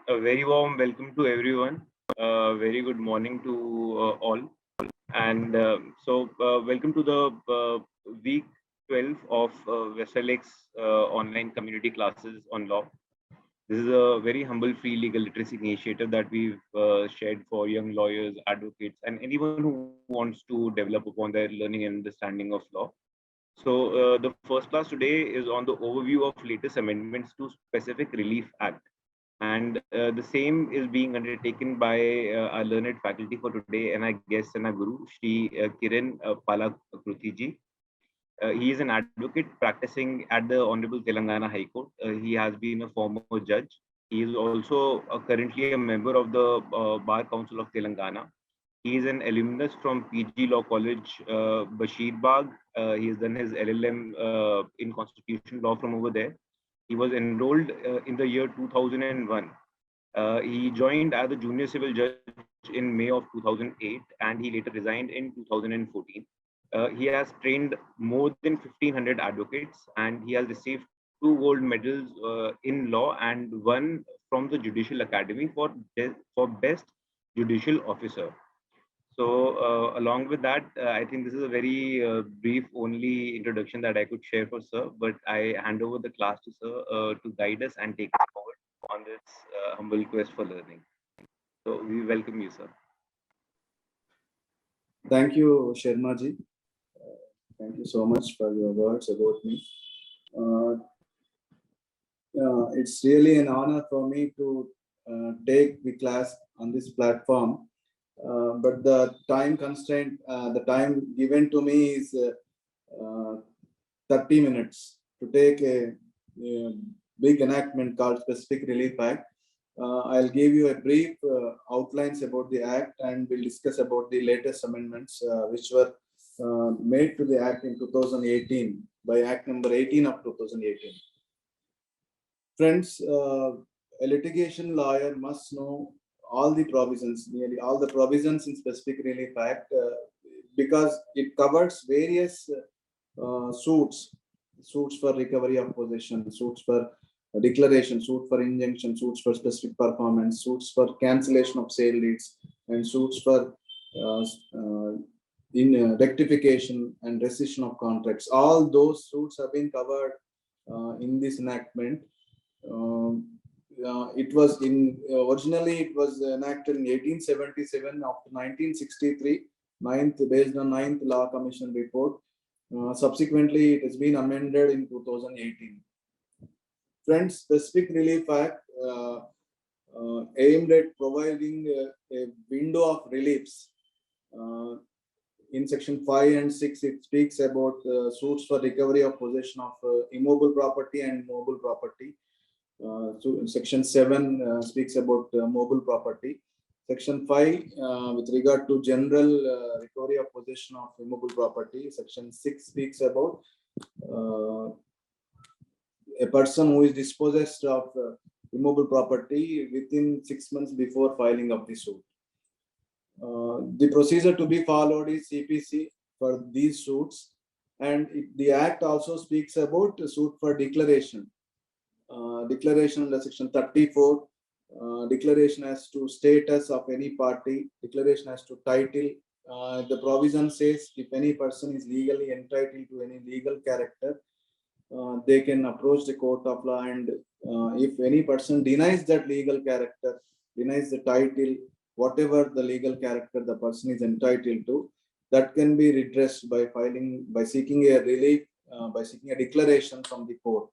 A very warm welcome to everyone. Very good morning to all. And welcome to the week 12 of Vestralex online community classes on law. This is a very humble free legal literacy initiative that we've shared for young lawyers, advocates, and anyone who wants to develop upon their learning and understanding of law. So the first class today is on the overview of latest amendments to Specific Relief Act. And the same is being undertaken by our learned faculty for today and our guest and our guru, Shri Kiran Palakurthi ji. He is an advocate practicing at the Honorable Telangana High Court. He has been a former judge. He is also currently a member of the Bar Council of Telangana. He is an alumnus from PG Law College, Bashir Bagh. He has done his LLM in Constitutional Law from over there. He was enrolled in the year 2001. He joined as a junior civil judge in May of 2008, and he later resigned in 2014. He has trained more than 1,500 advocates, and he has received 2 gold medals in law and 1 from the Judicial Academy for Best Judicial Officer. So along with that, I think this is a very brief only introduction that I could share for sir, but I hand over the class to sir to guide us and take us forward on this humble quest for learning. So we welcome you, sir. Thank you, Sharma ji. Thank you so much for your words about me. It's really an honor for me to take the class on this platform. But the time constraint, the time given to me is 30 minutes to take a big enactment called Specific Relief Act. I'll give you a brief outlines about the Act, and we'll discuss about the latest amendments which were made to the Act in 2018 by Act number 18 of 2018. Friends, a litigation lawyer must know all the provisions, nearly all the provisions in Specific Relief Act, because it covers various suits for recovery of possession, suits for declaration, suits for injunction, suits for specific performance, suits for cancellation of sale deeds, and suits for rectification and rescission of contracts. All those suits have been covered in this enactment. It was originally it was enacted in 1877. After 1963, based on 9th Law Commission report. Subsequently, it has been amended in 2018. Friends, Specific Relief Act aimed at providing a window of reliefs. In section 5 and 6, it speaks about suits for recovery of possession of immobile property and mobile property. So section 7 speaks about mobile property. Section 5 with regard to general recovery of possession of immobile property. Section 6 speaks about a person who is dispossessed of immobile property within 6 months before filing of the suit. The procedure to be followed is CPC for these suits, and the Act also speaks about a suit for declaration. Declaration under section 34, declaration as to status of any party, declaration as to title. The provision says if any person is legally entitled to any legal character, they can approach the court of law, and if any person denies that legal character, denies the title, whatever the legal character the person is entitled to, that can be redressed by seeking a relief, by seeking a declaration from the court.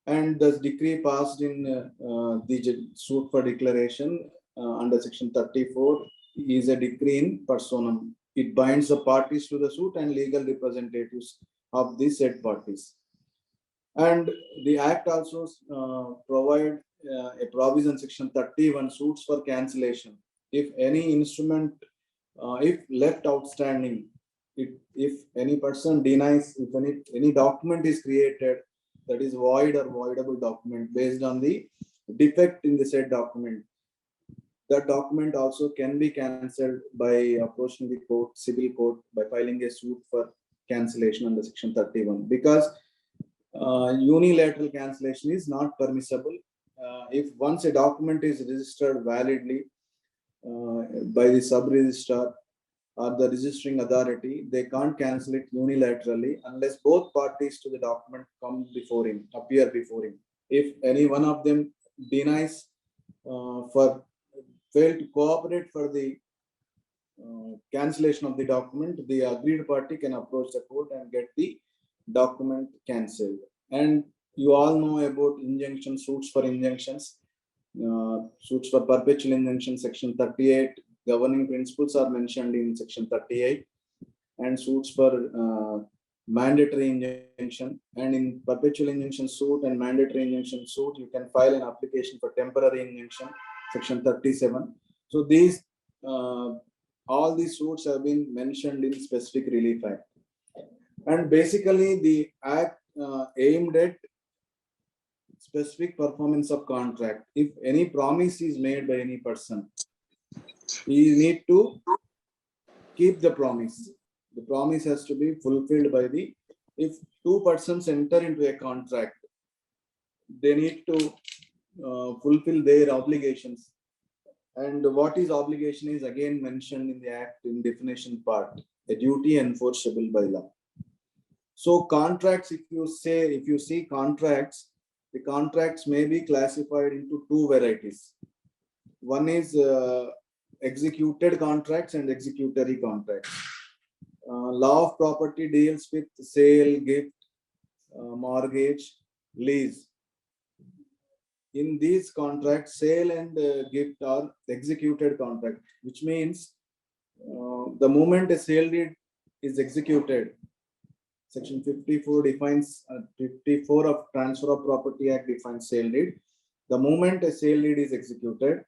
And the decree passed in the suit for declaration under section 34 is a decree in personam. It binds the parties to the suit and legal representatives of the said parties. And the Act also provide a provision, section 31, suits for cancellation. If any instrument, if left outstanding, if any person denies, if any document is created that is void or voidable document based on the defect in the said document, that document also can be cancelled by approaching the court, civil court, by filing a suit for cancellation under section 31, because unilateral cancellation is not permissible, if once a document is registered validly by the sub-registrar or the registering authority, they can't cancel it unilaterally unless both parties to the document appear before him. If any one of them denies fail to cooperate for the cancellation of the document, the agreed party can approach the court and get the document cancelled. And you all know about injunction suits for injunctions, suits for perpetual injunction, section 38. Governing principles are mentioned in section 38, and suits for mandatory injunction. And in perpetual injunction suit and mandatory injunction suit, you can file an application for temporary injunction, section 37. So these all these suits have been mentioned in specific relief act. And basically the act aimed at specific performance of contract. If any promise is made by any person, he need to keep the promise. The promise has to be fulfilled by the, if two persons enter into a contract, they need to fulfill their obligations. And what is obligation is again mentioned in the act in definition part, a duty enforceable by law. So contracts, if you see contracts, the contracts may be classified into two varieties. One is executed contracts and executory contracts. Law of property deals with sale, gift, mortgage, lease. In these contracts, sale and gift are executed contract, which means the moment a sale deed is executed, section 54 defines 54 of Transfer of Property Act defines sale deed. The moment a sale deed is executed,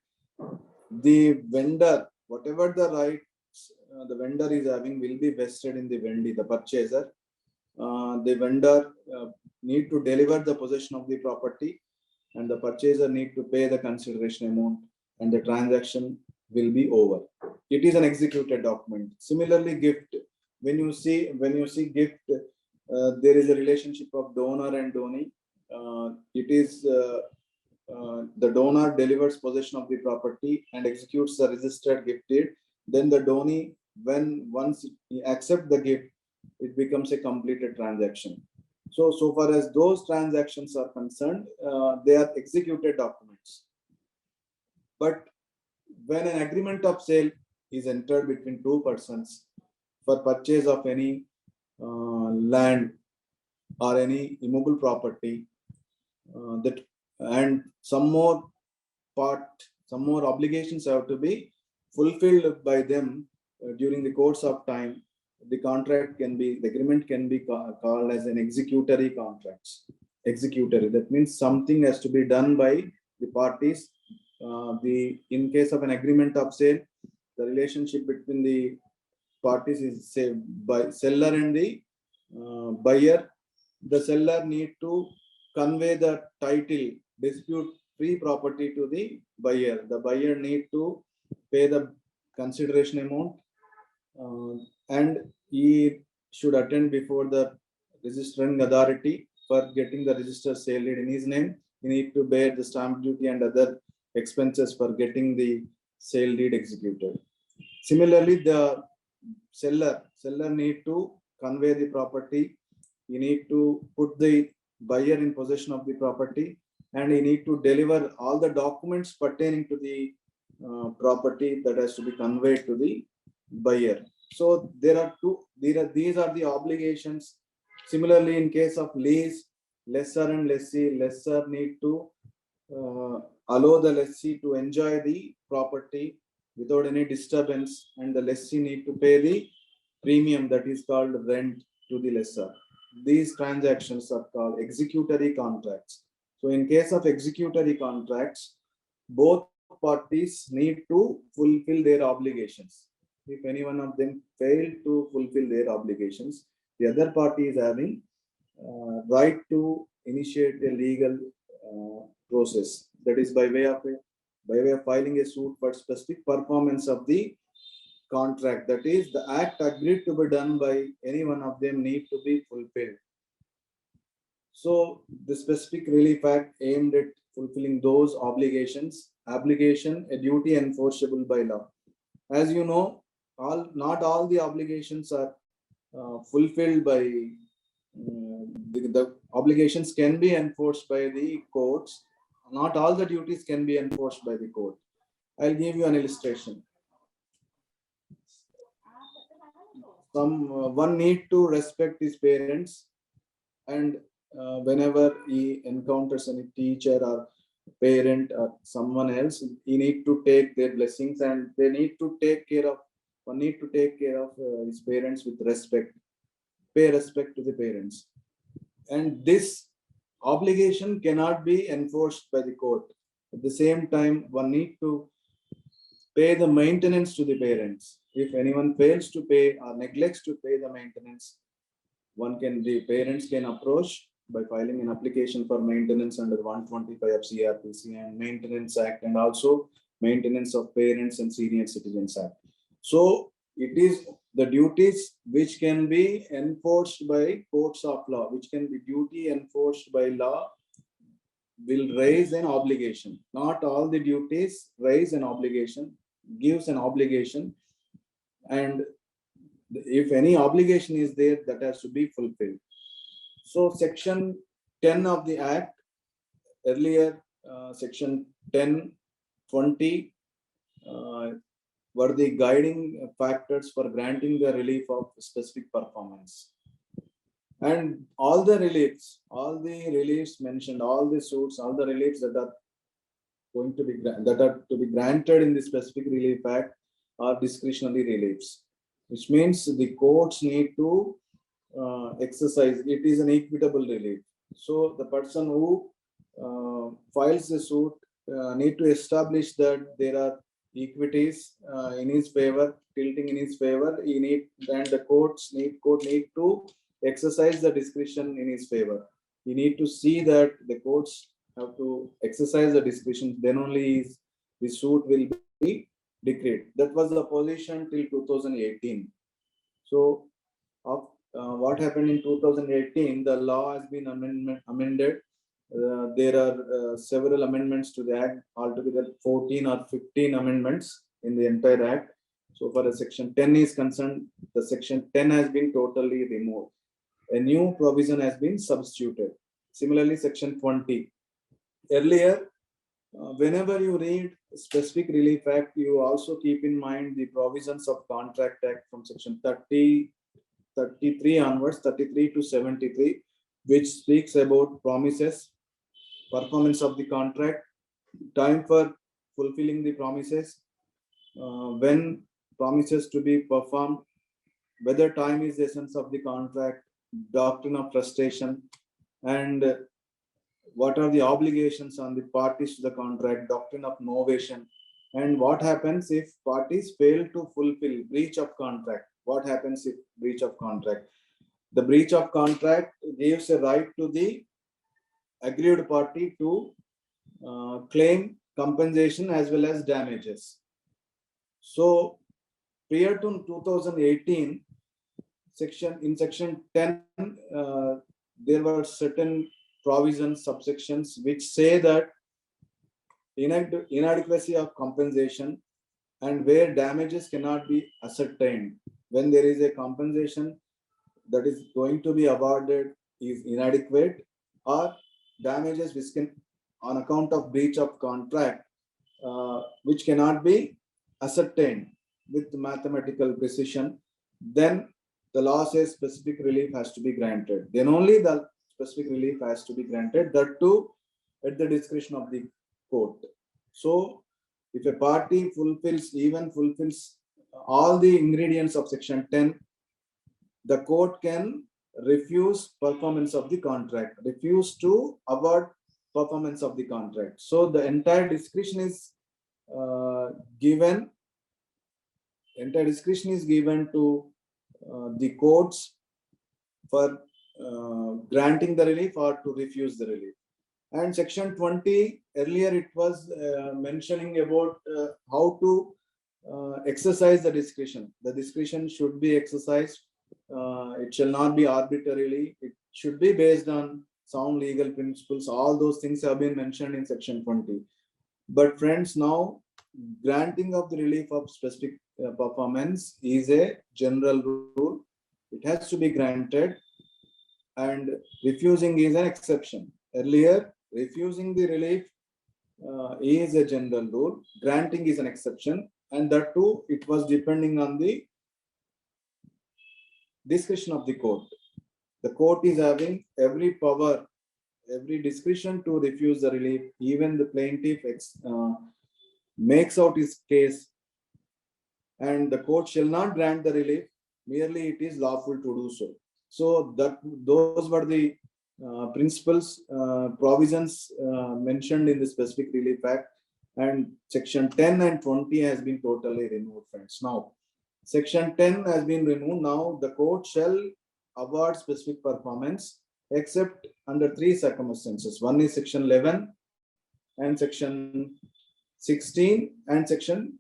the vendor, whatever the rights the vendor is having, will be vested in the vendee, the purchaser. The vendor need to deliver the possession of the property, and the purchaser need to pay the consideration amount, and the transaction will be over. It is an executed document. Similarly, gift. When you see gift, there is a relationship of donor and donee. It is the donor delivers possession of the property and executes the registered gift deed. Then the donee, once he accepts the gift, it becomes a completed transaction. So far as those transactions are concerned, they are executed documents. But when an agreement of sale is entered between two persons for purchase of any land or any immobile property, and some more obligations have to be fulfilled by them during the course of time, the agreement can be called as an executory contracts. Executory, that means something has to be done by the parties. In case of an agreement of sale, the relationship between the parties is, say, by seller and the buyer. The seller need to convey the title, dispute-free property to the buyer. The buyer need to pay the consideration amount, and he should attend before the registering authority for getting the registered sale deed in his name. He need to bear the stamp duty and other expenses for getting the sale deed executed. Similarly, the seller need to convey the property. He need to put the buyer in possession of the property, and he need to deliver all the documents pertaining to the property that has to be conveyed to the buyer. So these are the obligations. Similarly, in case of lease, lessor and lessee, lessor need to allow the lessee to enjoy the property without any disturbance, and the lessee need to pay the premium, that is called rent, to the lessor. These transactions are called executory contracts. So in case of executory contracts, both parties need to fulfill their obligations. If any one of them fail to fulfill their obligations, the other party is having right to initiate a legal process, that is by way of filing a suit for specific performance of the contract. That is, the act agreed to be done by any one of them need to be fulfilled. So the specific relief act aimed at fulfilling those obligations, obligation, a duty enforceable by law. As you know, not all the obligations are fulfilled by the obligations can be enforced by the courts. Not all the duties can be enforced by the court. I'll give you an illustration. One need to respect his parents, and whenever he encounters any teacher or parent or someone else, he need to take their blessings, and they need to take care of. One need to take care of his parents with respect, pay respect to the parents, and this obligation cannot be enforced by the court. At the same time, one need to pay the maintenance to the parents. If anyone fails to pay or neglects to pay the maintenance, the parents can approach by filing an application for maintenance under 125 of CRPC and Maintenance Act, and also Maintenance of Parents and Senior Citizens Act. So it is the duties which can be enforced by courts of law, which can be duty enforced by law, will raise an obligation. Not all the duties raise an obligation, gives an obligation, and if any obligation is there, that has to be fulfilled. So section 10 of the act, earlier section 10, 20 were the guiding factors for granting the relief of specific performance. And all the reliefs mentioned, all the suits, all the reliefs that are to be granted in the specific relief act are discretionary reliefs, which means the courts need to exercise. It is an equitable relief. So the person who files the suit need to establish that there are equities in his favor, tilting in his favor. And the court need to exercise the discretion in his favor. He need to see that the courts have to exercise the discretion. Then only the suit will be decreed. That was the position till 2018. So what happened in 2018? The law has been amended. There are several amendments to the act, altogether 14 or 15 amendments in the entire act. So far as section 10 is concerned, the section 10 has been totally removed. A new provision has been substituted. Similarly, section 20. Earlier, whenever you read specific relief act, you also keep in mind the provisions of Contract Act from section 33 onwards, 33 to 73, which speaks about promises, performance of the contract, time for fulfilling the promises, when promises to be performed, whether time is the essence of the contract, doctrine of frustration, and what are the obligations on the parties to the contract, doctrine of novation, and what happens if parties fail to fulfill breach of contract. What happens if breach of contract? The breach of contract gives a right to the aggrieved party to claim compensation as well as damages. So prior to 2018, in section 10, there were certain provisions, subsections, which say that inadequacy of compensation and where damages cannot be ascertained, when there is a compensation that is going to be awarded is inadequate, or damages which can, on account of breach of contract, which cannot be ascertained with mathematical precision, then the law says specific relief has to be granted. Then only the specific relief has to be granted, that too at the discretion of the court. So if a party fulfills all the ingredients of section 10, the court can refuse performance of the contract, refuse to award performance of the contract. So the entire discretion is given to the courts for granting the relief or to refuse the relief. And section 20, earlier it was mentioning about how to exercise the discretion. The discretion should be exercised. It shall not be arbitrarily. It should be based on sound legal principles, all those things have been mentioned in section 20. But friends, now granting of the relief of specific performance is a general rule. It has to be granted, and refusing is an exception. Earlier, refusing the relief is a general rule, granting is an exception, and that too, it was depending on the discretion of the court. The court is having every power, every discretion to refuse the relief. Even the plaintiff makes out his case, and the court shall not grant the relief, merely it is lawful to do so. So that those were the principles, provisions mentioned in the specific relief act, and section 10 and 20 has been totally removed, friends. Now section 10 has been removed. Now the court shall award specific performance except under 3 circumstances. One is section 11 and section 16 and section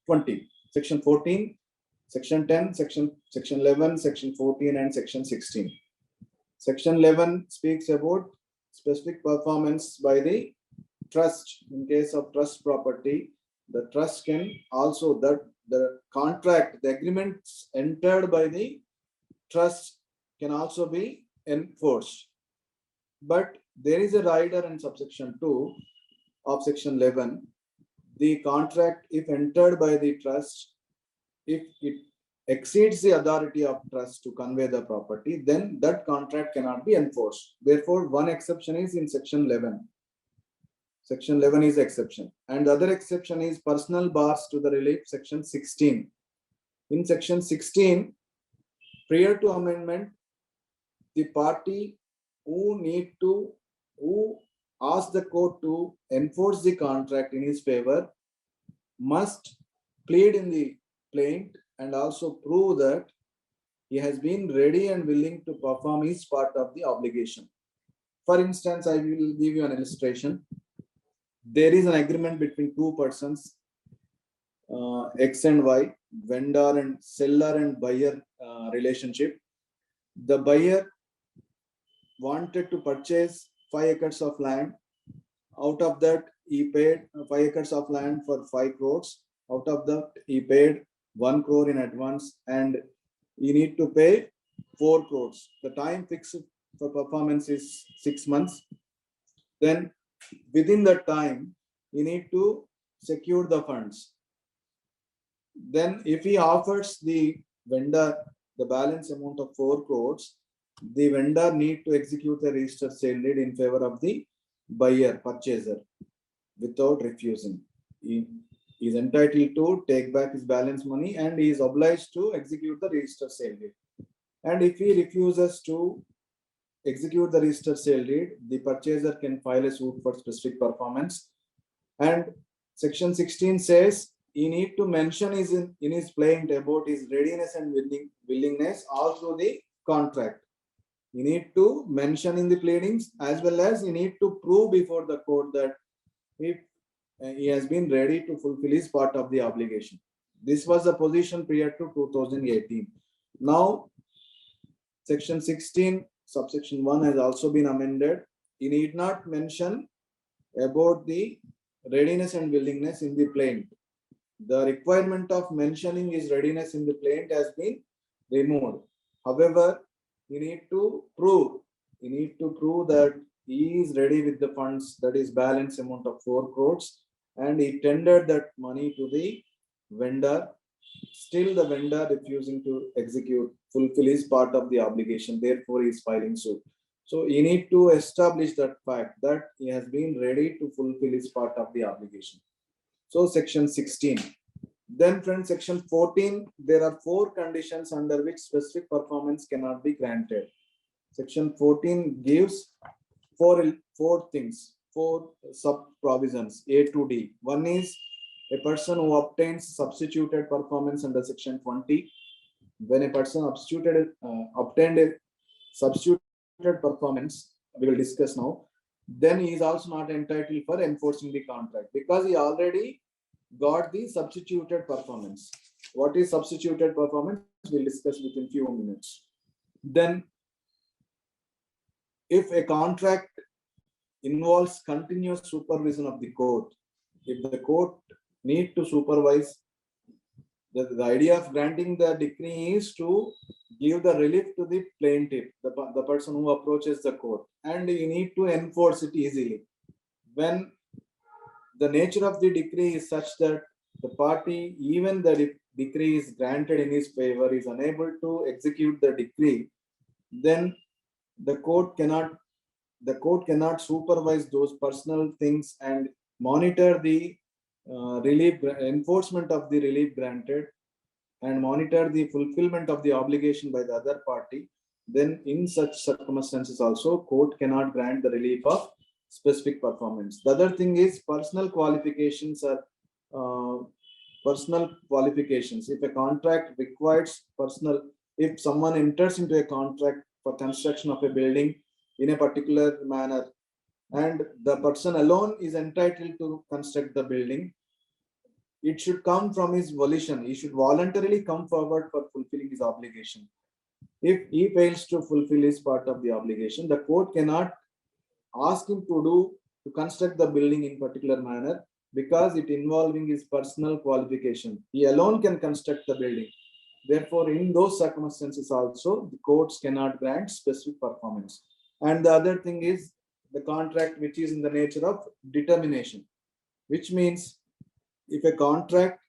20. Section 14, section 10, section 11, section 14 and section 16. Section 11 speaks about specific performance by the trust. In case of trust property, the trust can also, that the contract, the agreements entered by the trust can also be enforced. But there is a rider in subsection 2 of section 11. The contract, if entered by the trust, if it exceeds the authority of trust to convey the property, then that contract cannot be enforced. Therefore, one exception is in section 11. Section 11 is exception. And the other exception is personal bars to the relief, section 16. In section 16, prior to amendment, the party who asks the court to enforce the contract in his favor must plead in the plaint and also prove that he has been ready and willing to perform his part of the obligation. For instance, I will give you an illustration. There is an agreement between two persons, X and Y, vendor and seller and buyer relationship. The buyer wanted to purchase 5 acres of land. Out of that, he paid 5 acres of land for 5 crores. Out of that, he paid 1 crore in advance, and you need to pay 4 crores. The time fixed for performance is 6 months. Then within that time, you need to secure the funds. Then if he offers the vendor the balance amount of 4 crores, the vendor need to execute a registered sale deed in favor of the buyer, purchaser, without refusing. He is entitled to take back his balance money, and he is obliged to execute the registered sale deed. And if he refuses to execute the registered sale deed, the purchaser can file a suit for specific performance. And section 16 says he need to mention in his plaint about his readiness and willingness all through the contract. You need to mention in the pleadings, as well as you need to prove before the court that if he has been ready to fulfill his part of the obligation. This was the position prior to 2018. Now, section 16, subsection 1 has also been amended. You need not mention about the readiness and willingness in the plaint. The requirement of mentioning his readiness in the plaint has been removed. However, you need to prove that he is ready with the funds, that is balance amount of 4 crores, and he tendered that money to the vendor. Still the vendor refusing to fulfill his part of the obligation, therefore he is filing suit. So you need to establish that fact that he has been ready to fulfill his part of the obligation. So section 16. Then friends, section 14, there are 4 conditions under which specific performance cannot be granted. Section 14 gives 4 things, 4 sub provisions, A to D. One is a person who obtains substituted performance under section 20. When a person obtained a substituted performance, we will discuss now, then he is also not entitled for enforcing the contract because he already got the substituted performance. What is substituted performance? We'll discuss within few minutes. Then if a contract involves continuous supervision of the court, if the court need to supervise, the idea of granting the decree is to give the relief to the plaintiff, the person who approaches the court, and you need to enforce it easily. When the nature of the decree is such that the party, even the decree is granted in his favor, is unable to execute the decree, then the court cannot supervise those personal things and monitor the enforcement of the relief granted and monitor the fulfillment of the obligation by the other party. Then in such circumstances also, court cannot grant the relief of specific performance. The other thing is personal qualifications are personal qualifications. If a contract requires personal, if someone enters into a contract for construction of a building in a particular manner, and the person alone is entitled to construct the building, it should come from his volition. He should voluntarily come forward for fulfilling his obligation. If he fails to fulfill his part of the obligation, the court cannot ask him to construct the building in particular manner because it involving his personal qualification. He alone can construct the building. Therefore, in those circumstances also, the courts cannot grant specific performance. And the other thing is the contract which is in the nature of determination, which means if a contract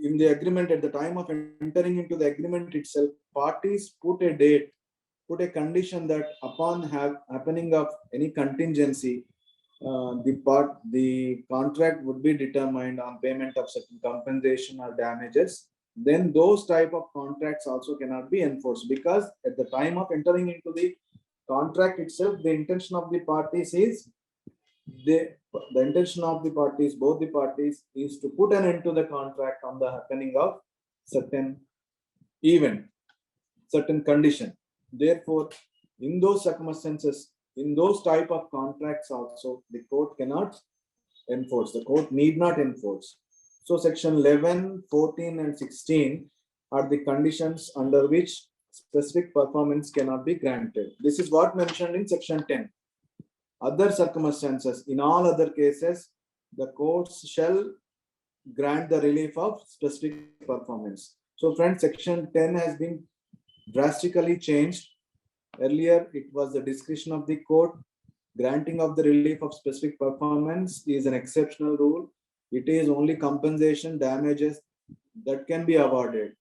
in the agreement, at the time of entering into the agreement itself, parties put a date, put a condition that upon happening of any contingency, the contract would be determined on payment of certain compensation or damages, then those type of contracts also cannot be enforced, because at the time of entering into the contract itself, the intention of the parties is the intention of the parties, both the parties, is to put an end to the contract on the happening of certain event, certain condition. Therefore, in those circumstances, in those type of contracts also, the court cannot enforce. The court need not enforce. So section 11, 14 and 16 are the conditions under which specific performance cannot be granted. This is what mentioned in section 10. Other circumstances, in all other cases, the courts shall grant the relief of specific performance. So friends, section 10 has been drastically changed. Earlier, it was the discretion of the court. Granting of the relief of specific performance is an exceptional rule. It is only compensation, damages that can be awarded.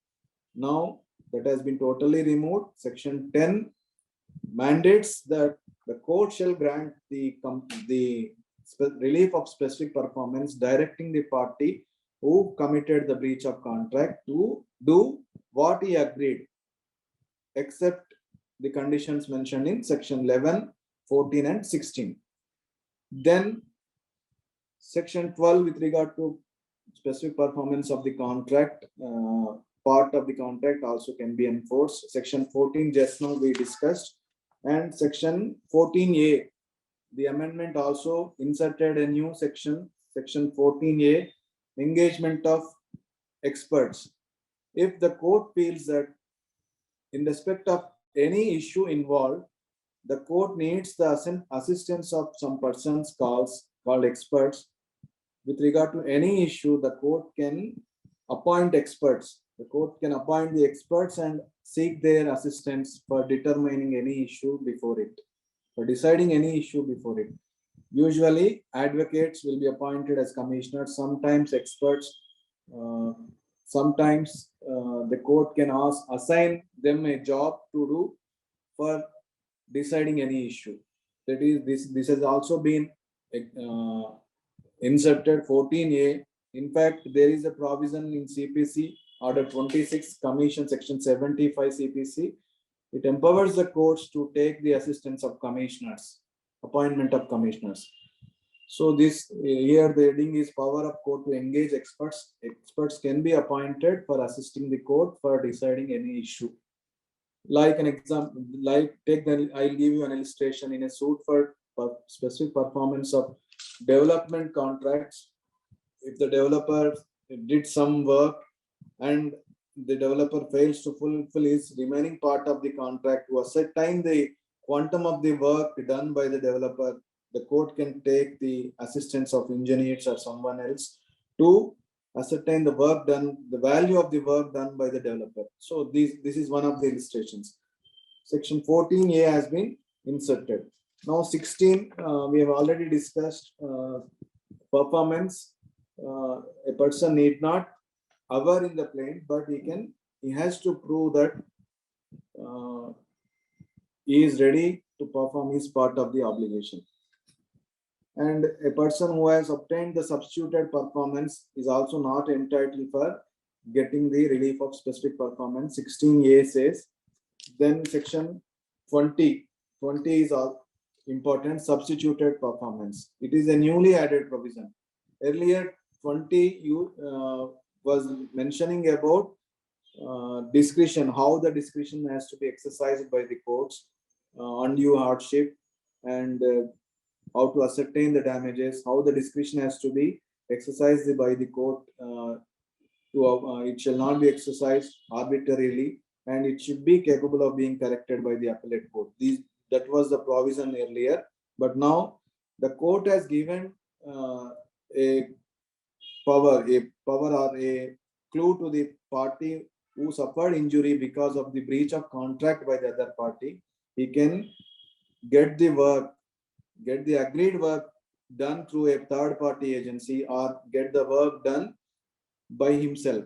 Now, that has been totally removed. Section 10 mandates that the court shall grant the relief of specific performance, directing the party who committed the breach of contract to do what he agreed, except the conditions mentioned in section 11, 14 and 16. Then section 12 with regard to specific performance of the contract, part of the contract also can be enforced. Section 14 just now we discussed, and section 14A, the amendment also inserted a new section, section 14A, engagement of experts. If the court feels that in respect of any issue involved, the court needs the assistance of some persons called experts. With regard to any issue, the court can appoint experts. The court can appoint the experts and seek their assistance for determining any issue before it, for deciding any issue before it. Usually, advocates will be appointed as commissioners, sometimes experts, sometimes the court can assign them a job to do for deciding any issue. That is, this has also been inserted 14A. In fact, there is a provision in CPC Order 26, Commission Section 75 CPC. It empowers the courts to take the assistance of commissioners, appointment of commissioners. So this here the heading is power of court to engage experts. Experts can be appointed for assisting the court for deciding any issue. Like an example, I'll give you an illustration in a suit for specific performance of development contracts. If the developer did some work and the developer fails to fulfill his remaining part of the contract to ascertain the quantum of the work done by the developer, the court can take the assistance of engineers or someone else to ascertain the work done, the value of the work done by the developer. So this is one of the illustrations. Section 14A has been inserted. Now 16, we have already discussed performance. A person need not hover in the plane, but he has to prove that he is ready to perform his part of the obligation. And a person who has obtained the substituted performance is also not entitled for getting the relief of specific performance. 16A says. Then section 20 is important, substituted performance. It is a newly added provision. Earlier 20 was mentioning about discretion, how the discretion has to be exercised by the courts, undue hardship, and how to ascertain the damages, how the discretion has to be exercised by the court. It shall not be exercised arbitrarily, and it should be capable of being corrected by the appellate court. That was the provision earlier, but now the court has given a power or a clue to the party who suffered injury because of the breach of contract by the other party. He can get the agreed work done through a third party agency, or get the work done by himself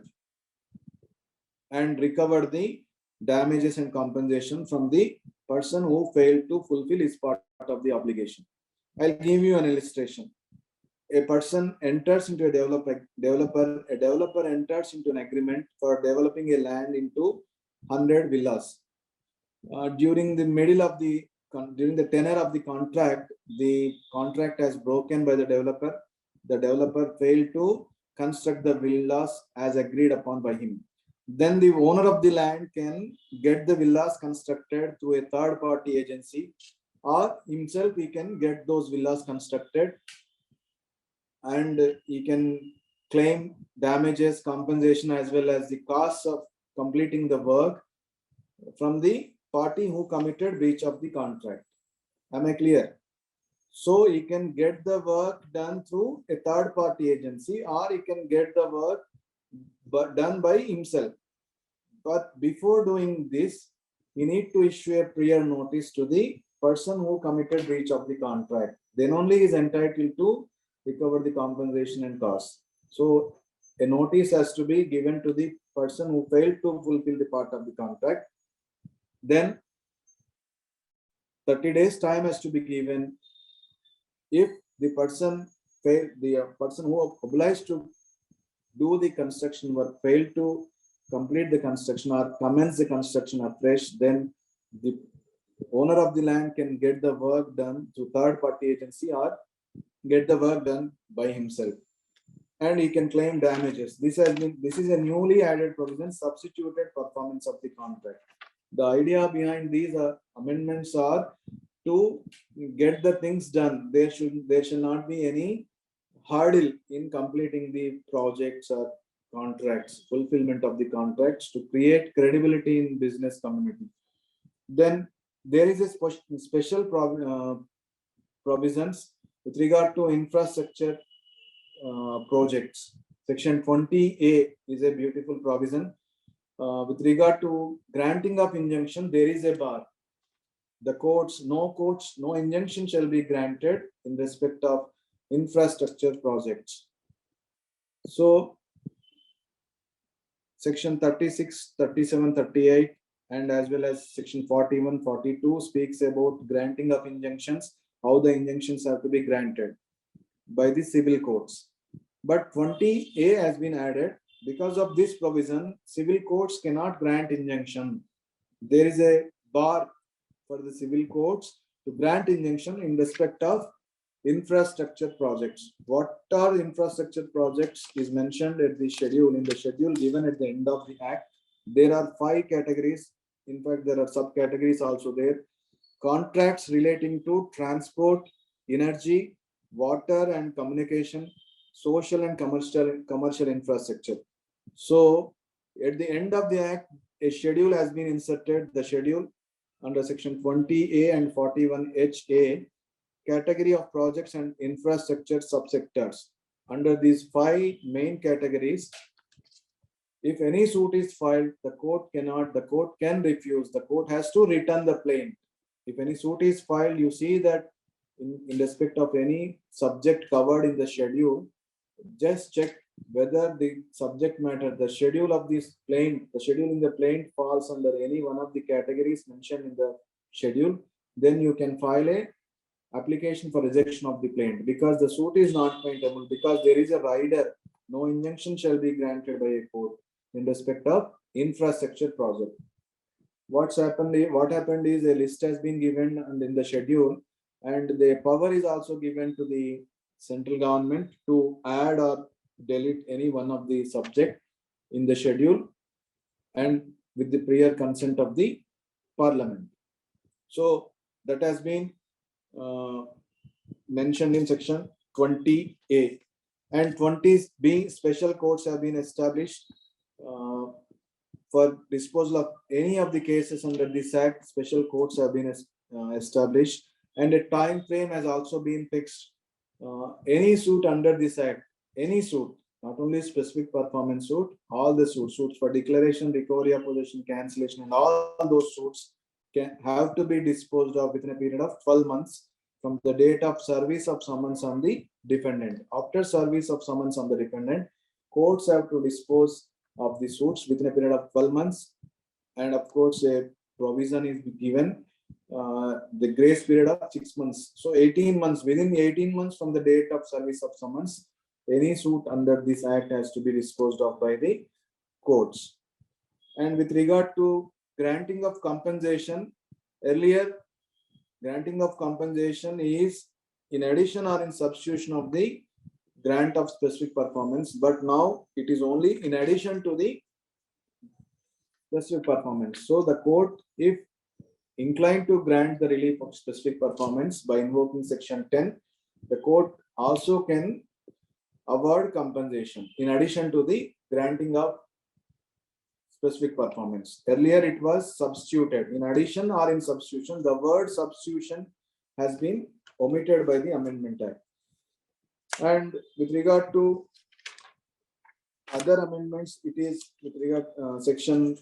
and recover the damages and compensation from the person who failed to fulfill his part of the obligation. I'll give you an illustration. A person enters into a developer enters into an agreement for developing a land into 100 villas. During the tenure of the contract has broken by the developer. The developer failed to construct the villas as agreed upon by him. Then the owner of the land can get the villas constructed through a third party agency, or himself he can get those villas constructed, and he can claim damages, compensation, as well as the costs of completing the work from the party who committed breach of the contract. Am I clear? So he can get the work done through a third party agency, or he can get the work done by himself. But before doing this, he need to issue a prior notice to the person who committed breach of the contract. Then only he is entitled to recover the compensation and costs. So a notice has to be given to the person who failed to fulfill the part of the contract. Then 30 days time has to be given. If the person who obliged to do the construction work failed to complete the construction or commence the construction afresh, then the owner of the land can get the work done through third party agency, or get the work done by himself, and he can claim damages. This is a newly added provision, substituted performance of the contract. The idea behind these amendments are to get the things done. There should not be any hurdle in completing the projects or contracts, fulfillment of the contracts, to create credibility in business community. Then there is a special provisions with regard to infrastructure projects. Section 20A is a beautiful provision. With regard to granting of injunction, there is a bar. No injunction shall be granted in respect of infrastructure projects. So section 36, 37, 38, and as well as section 41, 42 speaks about granting of injunctions, how the injunctions have to be granted by the civil courts. But 20A has been added. Because of this provision, civil courts cannot grant injunction. There is a bar for the civil courts to grant injunction in respect of infrastructure projects. What are infrastructure projects is mentioned at the schedule, in the schedule given at the end of the act. There are 5 categories. In fact, there are subcategories also there. Contracts relating to transport, energy, water and communication, social and commercial infrastructure. So At the end of the act, a schedule has been inserted. The schedule under section 20A and 41HA, category of projects and infrastructure subsectors. Under these 5 main categories, if any suit is filed, the court can refuse. The court has to return the plaint. If any suit is filed, you see that in respect of any subject covered in the schedule, just check whether the subject matter, the schedule of this plaint, the schedule in the plaint falls under any one of the categories mentioned in the schedule, then you can file a application for rejection of the plaint. Because the suit is not plaintable, because there is a rider, no injunction shall be granted by a court in respect of infrastructure project. What happened is a list has been given and in the schedule, and the power is also given to the central government to add or delete any one of the subject in the schedule, and with the prior consent of the parliament. So that has been mentioned in section 20A, and 20B, special courts have been established for disposal of any of the cases under this act. Special courts have been established, and a time frame has also been fixed. Any suit under this act, any suit, not only specific performance suit, all the suits for declaration, recovery of possession, cancellation, and all those suits can have to be disposed of within a period of 12 months from the date of service of summons on the defendant. After service of summons on the defendant, courts have to dispose of the suits within a period of 12 months. And of course, a provision is given, the grace period of 6 months. So 18 months, within 18 months from the date of service of summons, any suit under this act has to be disposed of by the courts. And with regard to granting of compensation, earlier granting of compensation is in addition or in substitution of the grant of specific performance, but now it is only in addition to the specific performance. So the court, if inclined to grant the relief of specific performance by invoking section 10, the court also can award compensation in addition to the granting of specific performance. Earlier it was substituted, in addition or in substitution. The word substitution has been omitted by the Amendment Act. And with regard to other amendments, it is with regard section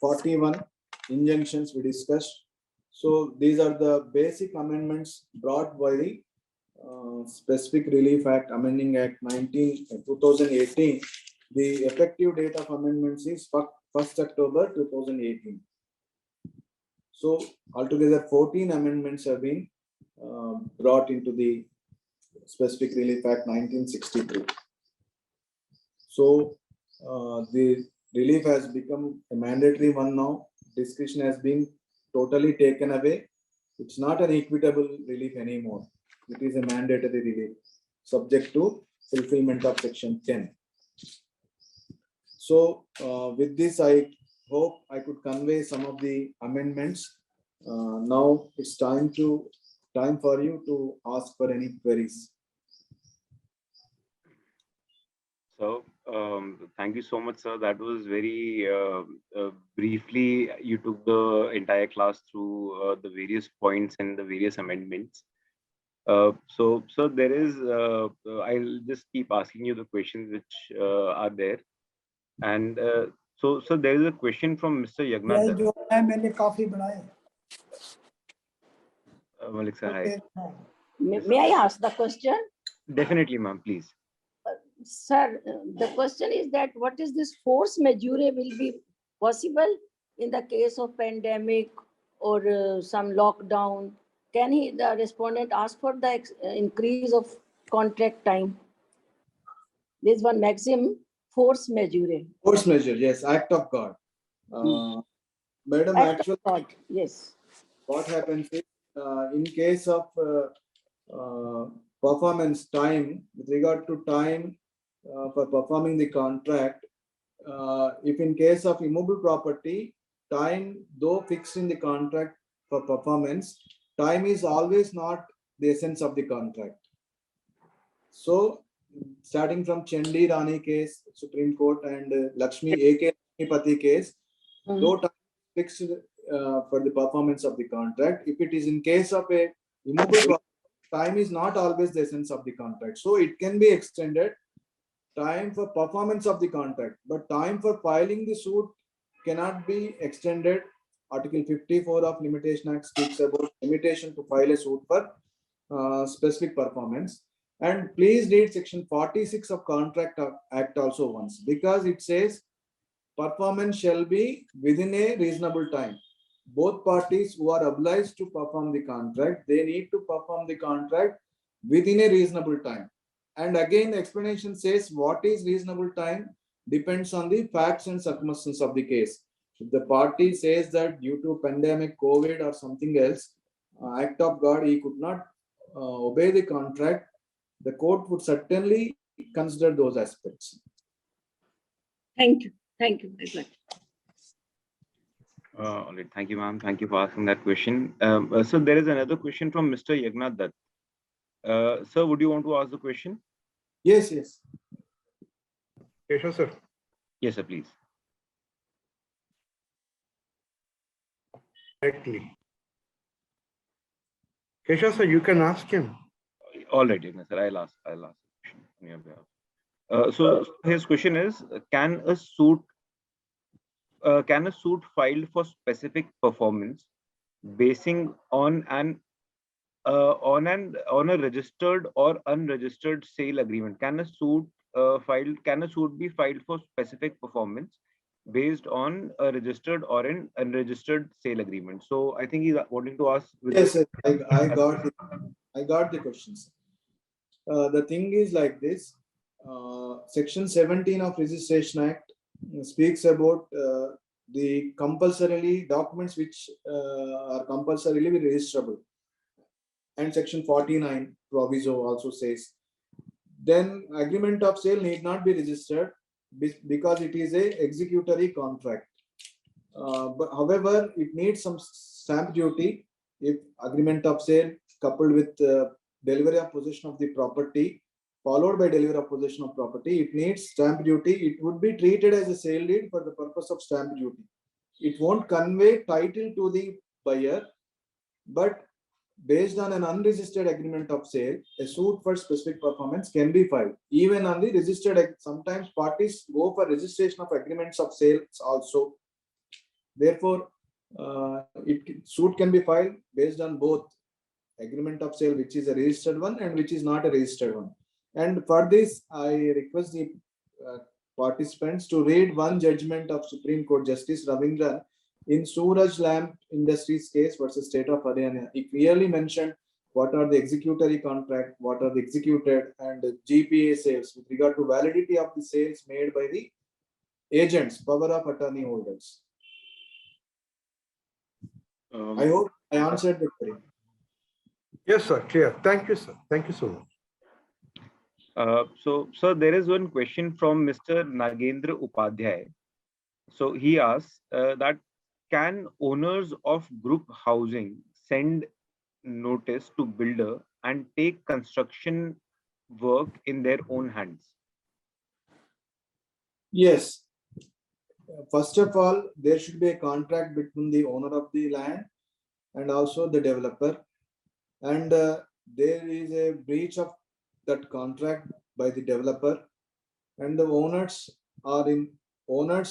41, injunctions we discussed. So these are the basic amendments brought by the Specific Relief Act, Amending Act 2018. The effective date of amendments is 1st October 2018. So altogether 14 amendments have been brought into the Specific Relief Act 1963. So the relief has become a mandatory one now. Discretion has been totally taken away. It's not an equitable relief anymore. It is a mandatory relief subject to fulfillment of section 10. So with this, I hope I could convey some of the amendments. Now it's time for you to ask for any queries. So thank you so much, sir. That was very briefly, you took the entire class through the various points and the various amendments. So there is, I'll just keep asking you the questions which are there. And so there is a question from Mr. Yagnadar. Malik sir, hi. May I ask the question? Definitely, ma'am, please. Sir, the question is that what is this force majeure will be possible in the case of pandemic or some lockdown? Can the respondent ask for the increase of contract time? There's one maximum force majeure. Force majeure, yes, act of God. Madam, actually, yes. What happens is, in case of performance time, with regard to time for performing the contract, if in case of immobile property, time, though fixed in the contract for performance, time is always not the essence of the contract. So, starting from Chendi Rani case, Supreme Court, and Lakshmi AK Pati case, Mhm. though time is fixed for the performance of the contract, if it is in case of a immovable property, time is not always the essence of the contract. So it can be extended, time for performance of the contract, but time for filing the suit cannot be extended. Article 54 of Limitation Act speaks about limitation to file a suit for specific performance. And please read section 46 of Contract Act also once, because it says performance shall be within a reasonable time. Both parties who are obliged to perform the contract, they need to perform the contract within a reasonable time. And again, the explanation says what is reasonable time depends on the facts and circumstances of the case. If the party says that due to pandemic, COVID or something else, act of God, he could not obey the contract, the court would certainly consider those aspects. Thank you. Thank you very much. All right. Thank you, ma'am. Thank you for asking that question. So there is another question from Mr. Yagnath Dutt. Sir, would you want to ask the question? Yes, yes. Keshav sir. Yes, sir, please. Directly. Keshav sir, you can ask him. All right, Yagnath sir, I'll ask the question on your behalf. So his question is, can a suit filed for specific performance basing on a registered or unregistered sale agreement? Can a suit be filed for specific performance based on a registered or an unregistered sale agreement? So I think he's wanting to ask. Yes, yes, I got the questions. The thing is like this. Section 17 of Registration Act speaks about the compulsorily documents which are compulsorily registrable, and section 49 proviso also says then agreement of sale need not be registered because it is a executory contract. But however, it needs some stamp duty if agreement of sale coupled with delivery of possession of the property followed by delivery of possession of property, it needs stamp duty. It would be treated as a sale deed for the purpose of stamp duty. It won't convey title to the buyer, but based on an unregistered agreement of sale, a suit for specific performance can be filed. Even on the registered, sometimes parties go for registration of agreements of sales also. Therefore, suit can be filed based on both agreement of sale, which is a registered one, and which is not a registered one. And for this, I request the participants to read one judgment of Supreme Court Justice Ravindran in Suraj Lamp Industries case versus State of Haryana. He clearly mentioned what are the executory contract, what are the executed, and the GPA sales with regard to validity of the sales made by the agents, power of attorney holders. I hope I answered the query. Yes, sir. Clear. Thank you, sir. Thank you so much. So, sir, there is one question from Mr. Nagendra Upadhyay. So he asks that can owners of group housing send notice to builder and take construction work in their own hands? Yes. First of all, there should be a contract between the owner of the land and also the developer. And there is a breach of that contract by the developer, and the owners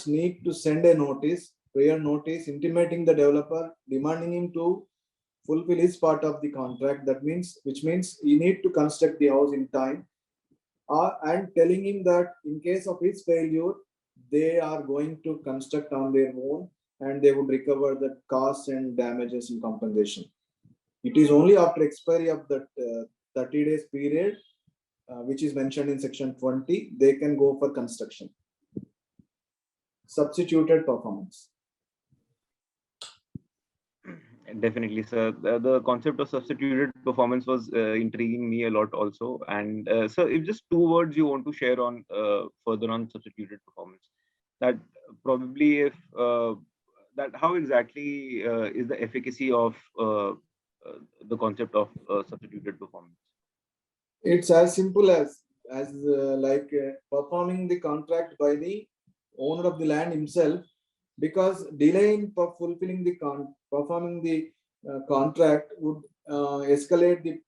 need to send a notice, prior notice, intimating the developer, demanding him to fulfill his part of the contract. That means, which means he need to construct the house in time, and telling him that in case of his failure, they are going to construct on their own and they would recover the costs and damages and compensation. It is only after expiry of that 30 days period, which is mentioned in section 20, they can go for construction. Substituted performance. Definitely, sir. The concept of substituted performance was intriguing me a lot also. And sir, if just two words you want to share on further on substituted performance, that probably if that how exactly is the efficacy of the concept of substituted performance? It's as simple as performing the contract by the owner of the land himself, because delay in fulfilling the performing the contract would escalate the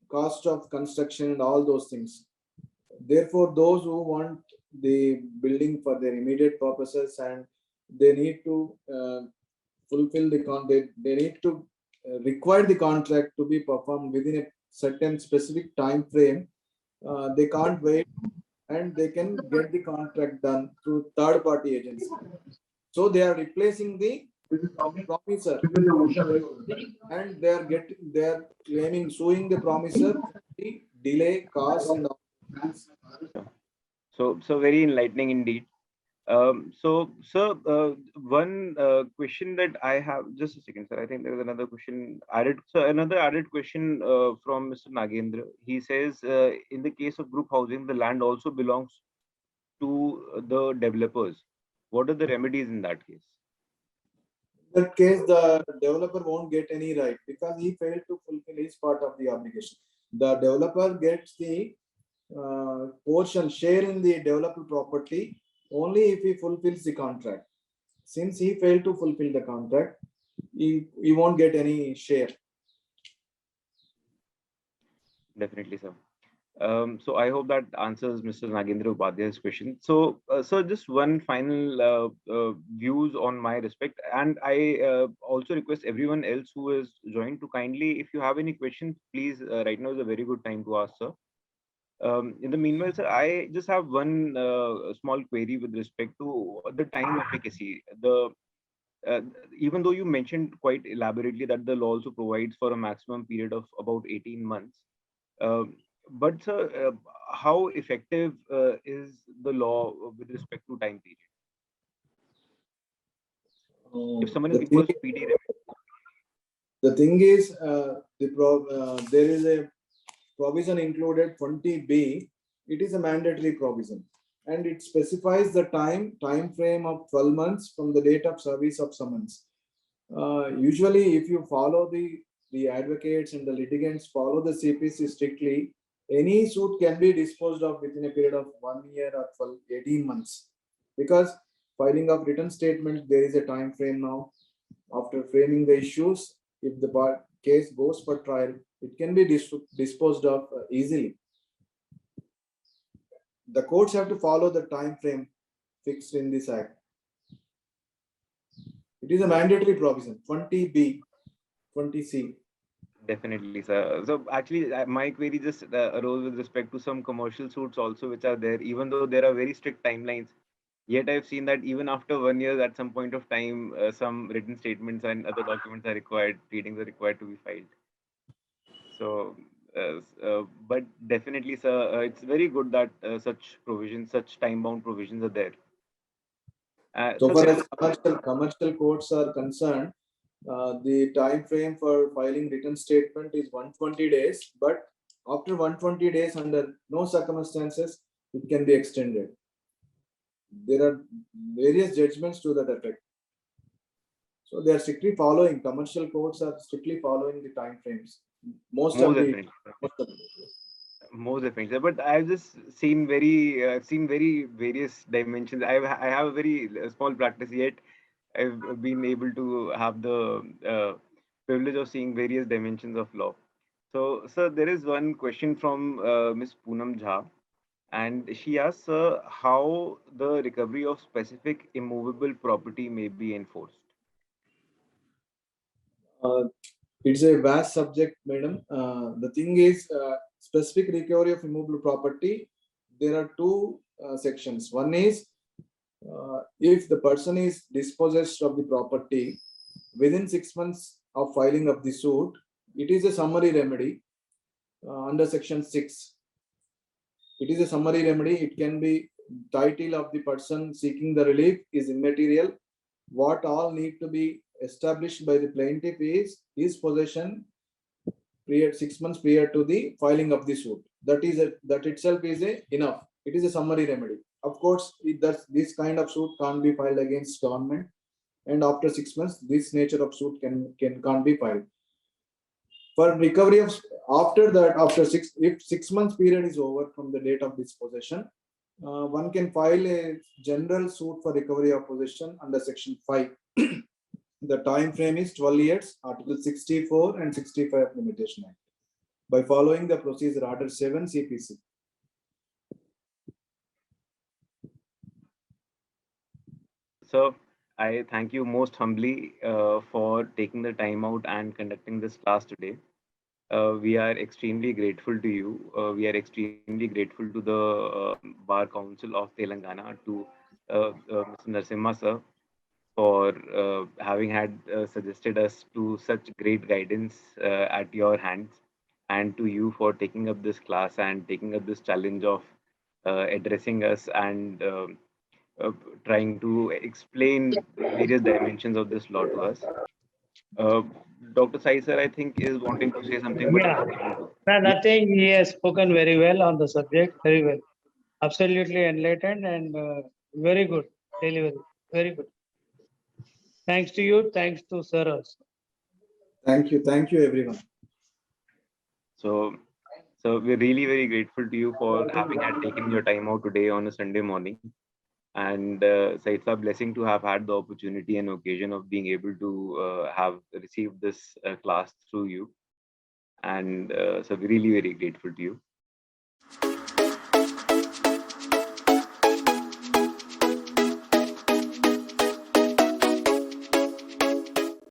cost of construction and all those things. Therefore, those who want the building for their immediate purposes and they need to fulfill the they need to require the contract to be performed within a certain specific time frame. They can't wait, and they can get the contract done through third party agency. So they are replacing the promiser, and they are claiming, suing the promiser for the delay, cost, and all. So very enlightening indeed. So, sir, one question that I have, just a second, sir. I think there is another question added. So, another added question from Mr. Nagendra. He says, in the case of group housing, the land also belongs to the developers. What are the remedies in that case? In that case, the developer won't get any right because he failed to fulfill his part of the obligation. The developer gets the portion share in the developer property only if he fulfills the contract. Since he failed to fulfill the contract, he won't get any share. Definitely, sir. So I hope that answers Mr. Nagendra Upadhyay's question. So, sir, just one final views on my respect, and I also request everyone else who is joined to kindly, if you have any questions, please, right now is a very good time to ask, sir. In the meanwhile, sir, I just have one small query with respect to the time efficacy. Uh, Even though you mentioned quite elaborately that the law also provides for a maximum period of about 18 months, um, but sir, how effective is the law with respect to time period? If someone is The looking thing, for speedy remedy. the thing is, there is a provision included 20B. It is a mandatory provision, and it specifies the time frame of 12 months from the date of service of summons. Usually, if you follow the advocates and the litigants follow the CPC strictly, any suit can be disposed of within a period of 1 year or 18 months. Because filing of written statement, there is a time frame now. After framing the issues, if the case goes for trial, it can be disposed of easily. The courts have to follow the time frame fixed in this act. It is a mandatory provision, 20B, 20C. Definitely, sir. So actually, my query just arose with respect to some commercial suits also, which are there, even though there are very strict timelines. Yet I've seen that even after 1 year, at some point of time, some written statements and other documents are required, pleadings are required to be filed. So, but definitely, sir, it's very good that such provisions, such time-bound provisions are there. So So far there as is, commercial courts are concerned, the time frame for filing written statement is 120 days, but after 120 days, under no circumstances, it can be extended. There are various judgments to that effect. So they are strictly following, commercial courts are strictly following the time frames. Most more of the definitely. More definitely, but I've just seen I've seen very various dimensions. I have a very small practice, yet I've been able to have the privilege of seeing various dimensions of law. So, sir, there is one question from Miss Poonam Jha, and she asks, how the recovery of specific immovable property may be enforced. uh, it's a vast subject, madam. The thing is, specific recovery of immovable property, there are two sections. One is, if the person is dispossessed of the property within 6 months of filing of the suit, it is a summary remedy under section 6. It is a summary remedy. It can be title of the person seeking the relief is immaterial. What all need to be established by the plaintiff is his possession period 6 months prior to the filing of the suit. That itself is enough. It is a summary remedy. Of course, this kind of suit can't be filed against government, and after 6 months, this nature of suit can't be filed. For recovery of after that, if 6 months period is over from the date of dispossession, one can file a general suit for recovery of possession under Section 5. The time frame is 12 years, Article 64 and 65 of Limitation Act, by following the procedure Order 7 CPC. So I thank you most humbly for taking the time out and conducting this class today. We are extremely grateful to you. We are extremely grateful to the Bar Council of Telangana, to Mr. Narasimha sir, for having had suggested us to such great guidance at your hands, and to you for taking up this class and taking up this challenge of addressing us and uh, trying to explain various dimensions of this law to us. Uh, Dr. Sai sir, I think, is wanting to say something, but Yeah, not able to. no, nothing. He has spoken very well on the subject, very well. Absolutely enlightened and very good delivery. Very good. Thanks to you. Thanks to sir also. Thank you, everyone. So, so we're really very grateful to you for having had taken your time out today on a Sunday morning. And so it's a blessing to have had the opportunity and occasion of being able to have received this class through you. And so we're really very grateful to you.